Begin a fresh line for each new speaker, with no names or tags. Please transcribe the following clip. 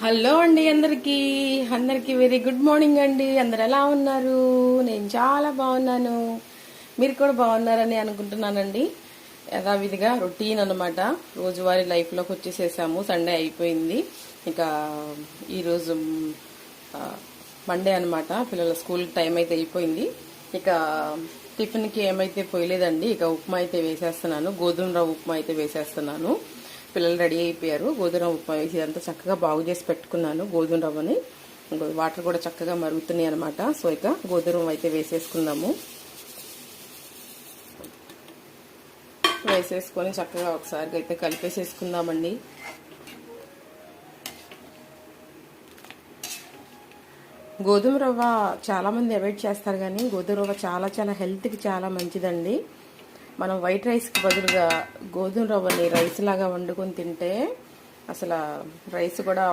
Hello అండి, అందరికీ very good morning అండి. అందరు ఎలా ఉన్నారు? నేను చాలా బాగున్నాను. మీరు కూడా బాగున్నారని అనుకుంటున్నానండి. యథావిధిగా రొటీన్ అనమాట, రోజువారీ లైఫ్లోకి వచ్చేసేసాము. సండే అయిపోయింది. ఇక ఈరోజు మండే అనమాట. పిల్లల స్కూల్ టైం అయితే అయిపోయింది. ఇక టిఫిన్కి ఏమైతే పోయలేదండి. ఇక ఉప్మా అయితే వేసేస్తున్నాను. గోధుమ రవ్వ ఉప్మా అయితే వేసేస్తున్నాను. పిల్లలు రెడీ అయిపోయారు. గోధుమ ఉప్మా వేసి అంతా చక్కగా బాగు చేసి పెట్టుకున్నాను. గోధుమ రవ్వని వాటర్ కూడా చక్కగా మరుగుతున్నాయి అనమాట. సో ఇక గోధుమ రవ్వ అయితే వేసేసుకుందాము. వేసేసుకొని చక్కగా ఒకసారి అయితే కలిపేసేసుకుందామండి. గోధుమ రవ్వ చాలామంది అవాయిడ్ చేస్తారు, కానీ గోధుమ రవ్వ చాలా చాలా హెల్త్కి చాలా మంచిదండి. మనం వైట్ రైస్కి బదులుగా గోధుమ రవ్వని రైస్ లాగా వండుకొని తింటే అసలు రైస్ కూడా